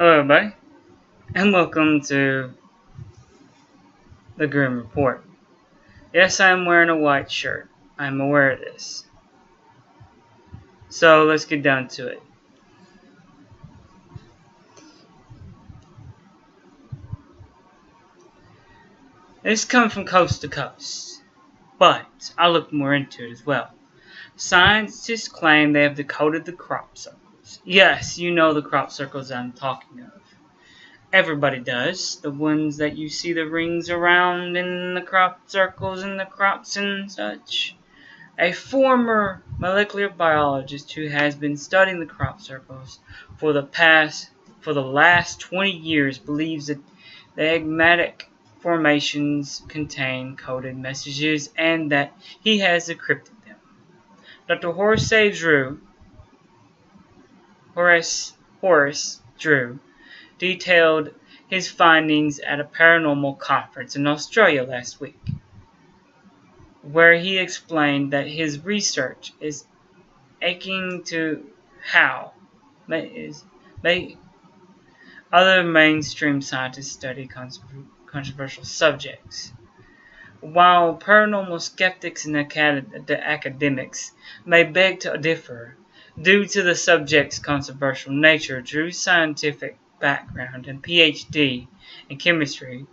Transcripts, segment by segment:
Hello everybody, and welcome to the Grim Report. Yes, I'm wearing a white shirt. I'm aware of this. So let's get down to it. It's coming from coast to coast, but I looked more into it as well. Scientists claim they have decoded the crop circles. Yes, you know the crop circles I'm talking of. Everybody does. The ones that you see the rings around in the crop circles and the crops and such. A former molecular biologist who has been studying the crop circles for the last 20 years believes that the enigmatic formations contain coded messages and that he has decrypted them. Dr. Horace Drew detailed his findings at a paranormal conference in Australia last week, where he explained that his research is akin to how other mainstream scientists study controversial subjects. While paranormal skeptics and academics may beg to differ due to the subject's controversial nature, Drew's scientific background and PhD in chemistry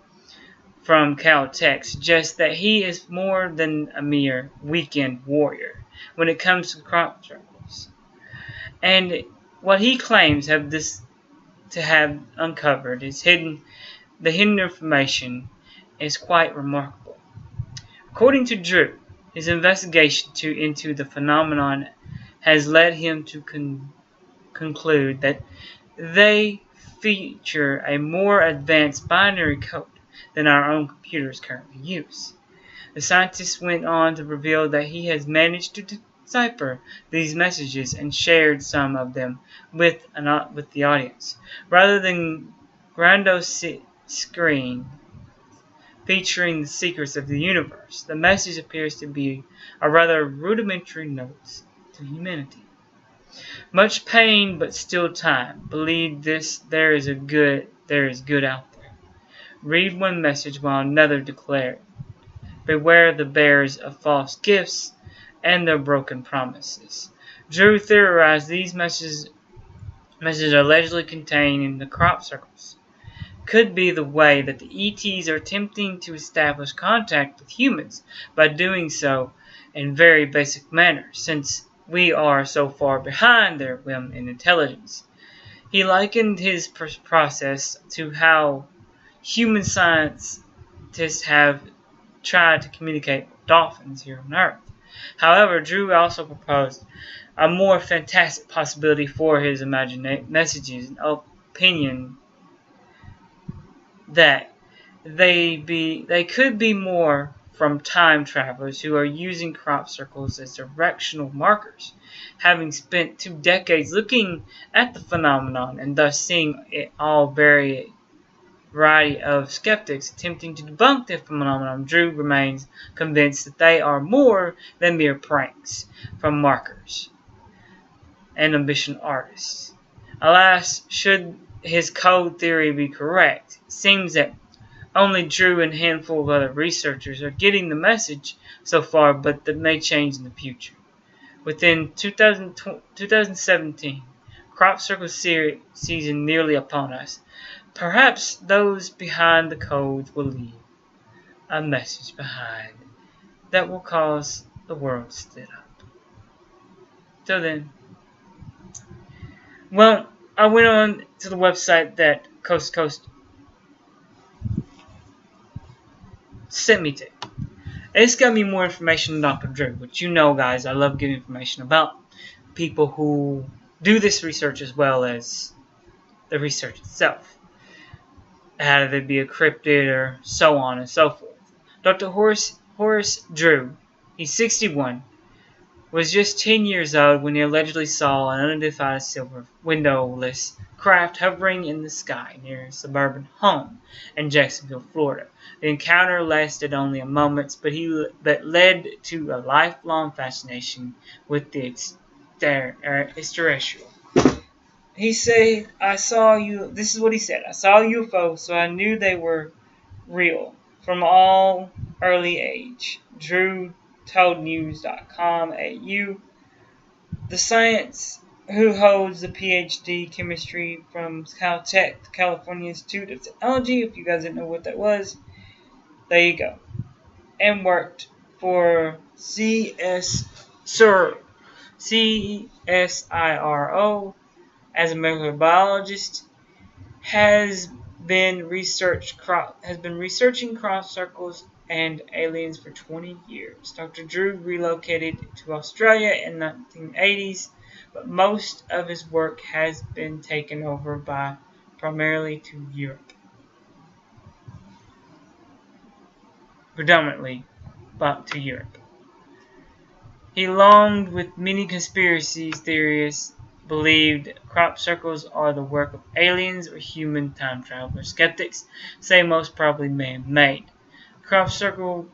from Caltech suggests that he is more than a mere weekend warrior when it comes to crop circles. And what he claims to have uncovered is the hidden information is quite remarkable. According to Drew, his investigation into the phenomenon has led him to conclude that they feature a more advanced binary code than our own computers currently use. The scientist went on to reveal that he has managed to decipher these messages and shared some of them with the audience. Rather than grandiose screen featuring the secrets of the universe, the message appears to be a rather rudimentary note to humanity. Much pain, but still time. Believe this, there is good out there. Read one message while another declared, beware the bearers of false gifts and their broken promises. Drew theorized these messages allegedly contained in the crop circles could be the way that the ETs are attempting to establish contact with humans by doing so in very basic manner, since we are so far behind their whim in intelligence. He likened his process to how human scientists have tried to communicate with dolphins here on Earth. However, Drew also proposed a more fantastic possibility for his messages and opinion that they could be more from time travelers who are using crop circles as directional markers, having spent 2 decades looking at the phenomenon and thus seeing it all variety of skeptics attempting to debunk the phenomenon. Drew remains convinced that they are more than mere pranks from markers and ambition artists. Alas, should his code theory be correct, it seems that only Drew and a handful of other researchers are getting the message so far, but that may change in the future. Within 2017, crop circle season nearly upon us. Perhaps those behind the codes will leave a message behind that will cause the world to stand up. Till then, well, I went on to the website that Coast to Coast sent me to. It's got me more information on Dr. Drew, which you know, guys, I love giving information about people who do this research as well as the research itself. How they be encrypted or so on and so forth. Dr. Horace Drew, he's 61, was just 10 years old when he allegedly saw an unidentified silver windowless craft hovering in the sky near his suburban home in Jacksonville, Florida. The encounter lasted only a moment, but led to a lifelong fascination with the extraterrestrial. He said, I saw you. This is what he said. I saw UFOs, so I knew they were real from all early age. Drew told News.com AU. The science who holds the PhD chemistry from Caltech, the California Institute of Technology. If you guys didn't know what that was, there you go. And worked for CSIRO as a molecular biologist, has been researching crop circles and aliens for 20 years. Dr. Drew relocated to Australia in the 1980s, but most of his work has been taken over by primarily to Europe. Predominantly, but to Europe. He, along with many conspiracy theorists, believed crop circles are the work of aliens or human time travelers. Skeptics say most probably man-made. Crop circle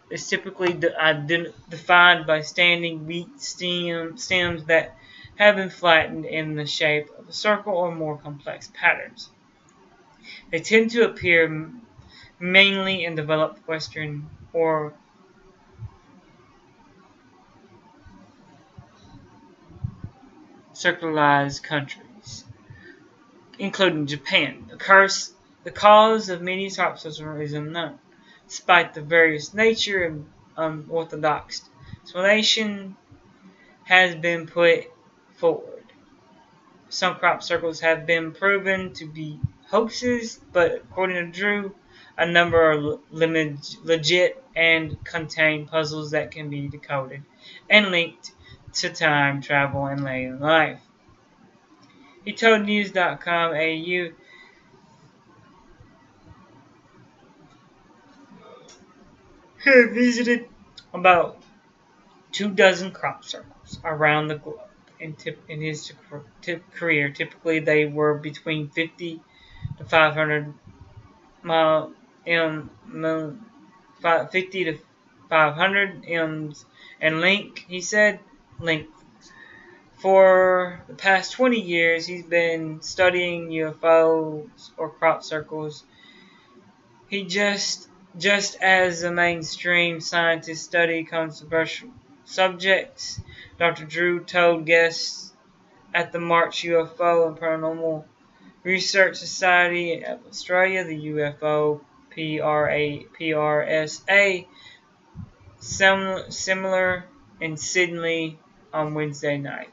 is typically defined by standing wheat stems that have been flattened in the shape of a circle or more complex patterns. They tend to appear mainly in developed Western or secularized countries, including Japan. The cause of many crop circles is unknown, despite the various nature and unorthodox explanation has been put forward. Some crop circles have been proven to be hoaxes, but according to Drew, a number are legit and contain puzzles that can be decoded and linked to time travel and later life. He told News.com AU he visited about 24 crop circles around the globe in his career. Typically, they were between 50 to 500 mile 50 to 500 m's and length. He said length. For the past 20 years, he's been studying UFOs or crop circles. He just as the mainstream scientists study controversial subjects, Dr. Drew told guests at the March UFO and Paranormal Research Society of Australia, the UFO PRSA, similar in Sydney on Wednesday night.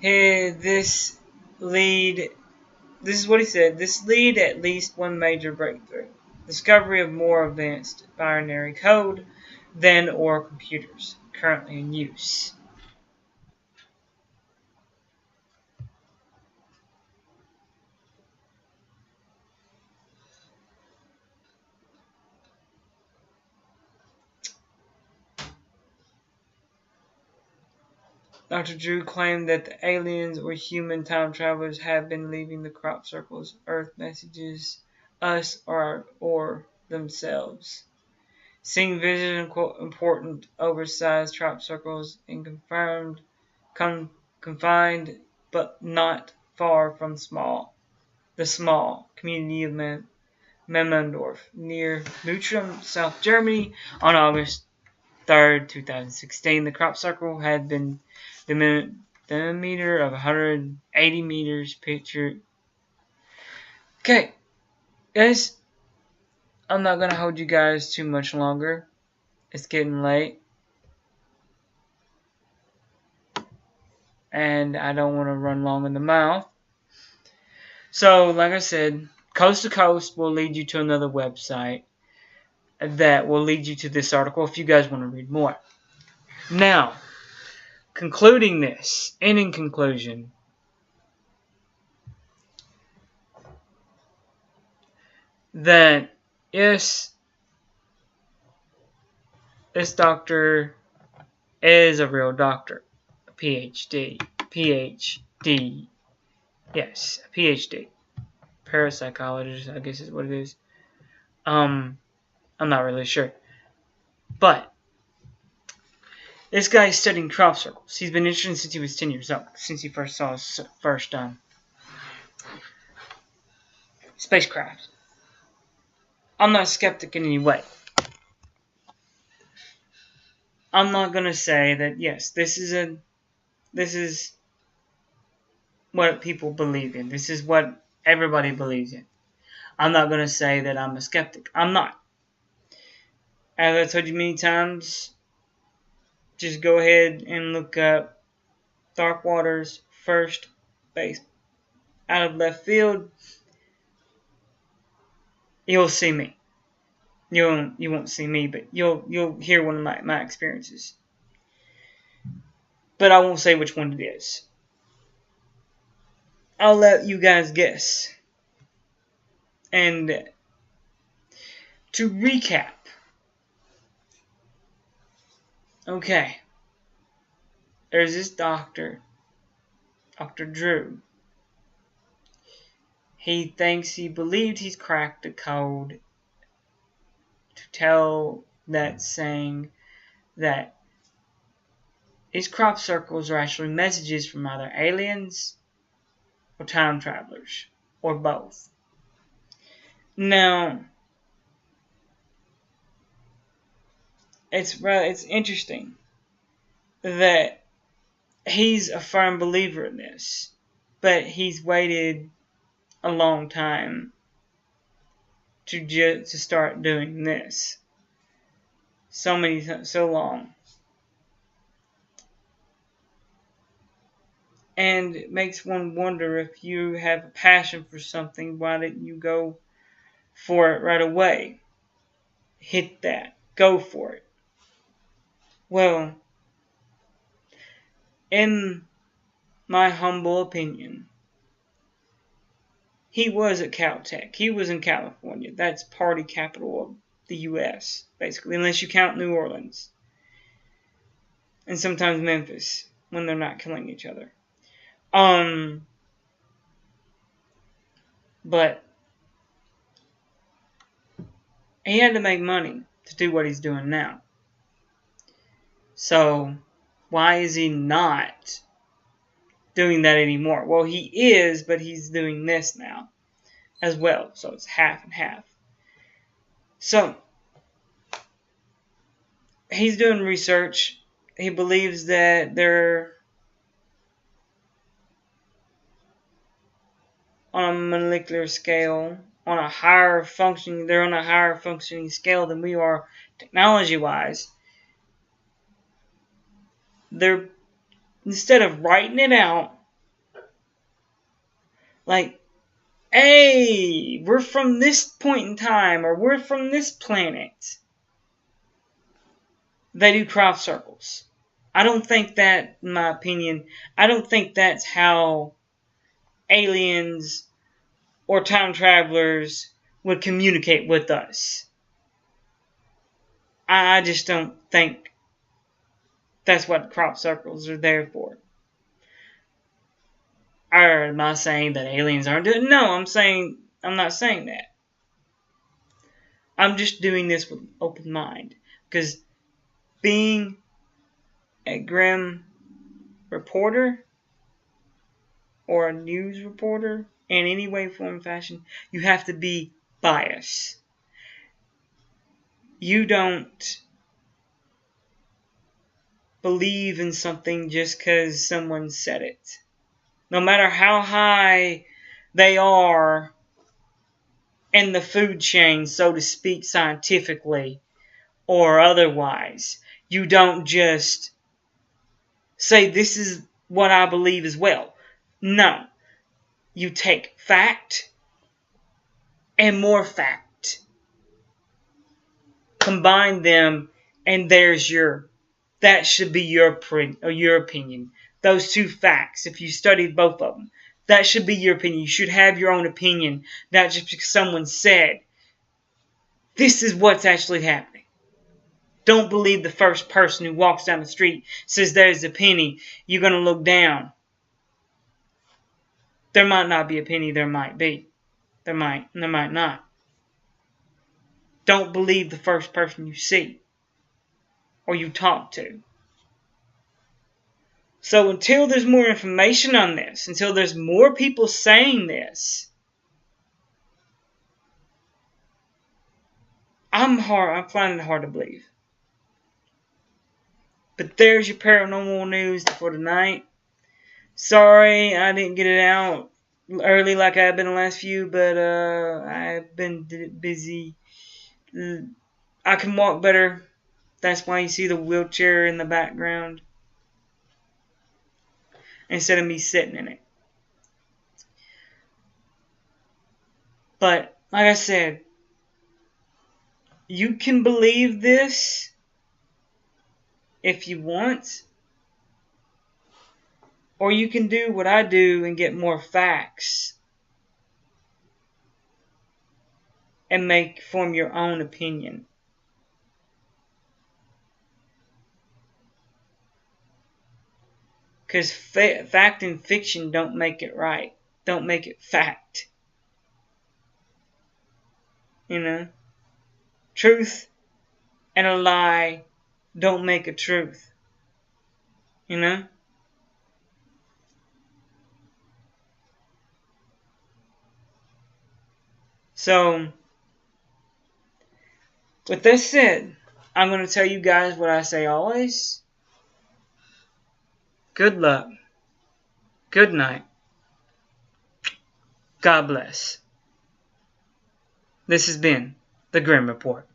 This is what he said. This lead at least one major breakthrough. Discovery of more advanced binary code than or computers currently in use. Dr. Drew claimed that the aliens or human time travelers have been leaving the crop circles Earth messages us or themselves. Seeing vision important oversized crop circles in confined but not far from the small community of Memmendorf near Moutrum, South Germany on August 3rd, 2016. The crop circle had been diameter of 180 meters. Picture. Okay, guys, I'm not gonna hold you guys too much longer. It's getting late, and I don't want to run long in the mouth. So, like I said, Coast to Coast will lead you to another website that will lead you to this article if you guys want to read more. Now, concluding this, and in conclusion, that yes, this doctor is a real doctor, a PhD, yes, a PhD, parapsychologist, I guess is what it is. I'm not really sure, but This guy's studying crop circles. He's been interested since he was 10 years old, since he first saw his first spacecraft. I'm not a skeptic in any way. I'm not going to say that, yes, this is what people believe in. This is what everybody believes in. I'm not going to say that I'm a skeptic. I'm not. As I told you many times, just go ahead and look up Dark Water's first base out of left field. You'll see me. You won't see me, but you'll hear one of my experiences. But I won't say which one it is. I'll let you guys guess. And to recap, okay, there's this doctor, Dr. Drew. He believed he's cracked the code to tell that saying that these crop circles are actually messages from either aliens or time travelers, or both. Now, it's interesting that he's a firm believer in this, but he's waited a long time to start doing this. So long. And it makes one wonder, if you have a passion for something, why didn't you go for it right away? Hit that. Go for it. Well, in my humble opinion, he was at Caltech. He was in California. That's party capital of the U.S., basically, unless you count New Orleans. And sometimes Memphis, when they're not killing each other. But he had to make money to do what he's doing now. So why is he not doing that anymore? Well, he is, but he's doing this now as well. So it's half and half. So he's doing research. He believes that they're on a molecular scale, they're on a higher functioning scale than we are technology-wise. They're, instead of writing it out, like, hey, we're from this point in time, or we're from this planet, they do crop circles. I don't think that, in my opinion, I don't think that's how aliens or time travelers would communicate with us. I just don't think that's what crop circles are there for. Or am I saying that aliens aren't doing it? No, I'm not saying that. I'm just doing this with an open mind. Because being a grim reporter or a news reporter in any way, form, fashion, you have to be biased. You don't believe in something just because someone said it. No matter how high they are in the food chain, so to speak, scientifically or otherwise, you don't just say, this is what I believe as well. No. You take fact and more fact, combine them, and that should be your opinion. Those two facts, if you studied both of them, that should be your opinion. You should have your own opinion, not just because someone said, this is what's actually happening. Don't believe the first person who walks down the street, says there's a penny, you're going to look down. There might not be a penny, there might be. There might, and there might not. Don't believe the first person you see or you talk to. So until there's more information on this, until there's more people saying this, I'm finding it hard to believe. But there's your paranormal news for tonight. Sorry I didn't get it out early like I've been the last few, but I've been busy. I can walk better. That's why you see the wheelchair in the background instead of me sitting in it. But like I said, you can believe this if you want, or you can do what I do and get more facts and form your own opinion. Because fact and fiction don't make it right. Don't make it fact. You know? Truth and a lie don't make a truth. You know? So, with that said, I'm going to tell you guys what I say always. Good luck. Good night. God bless. This has been the Grim Report.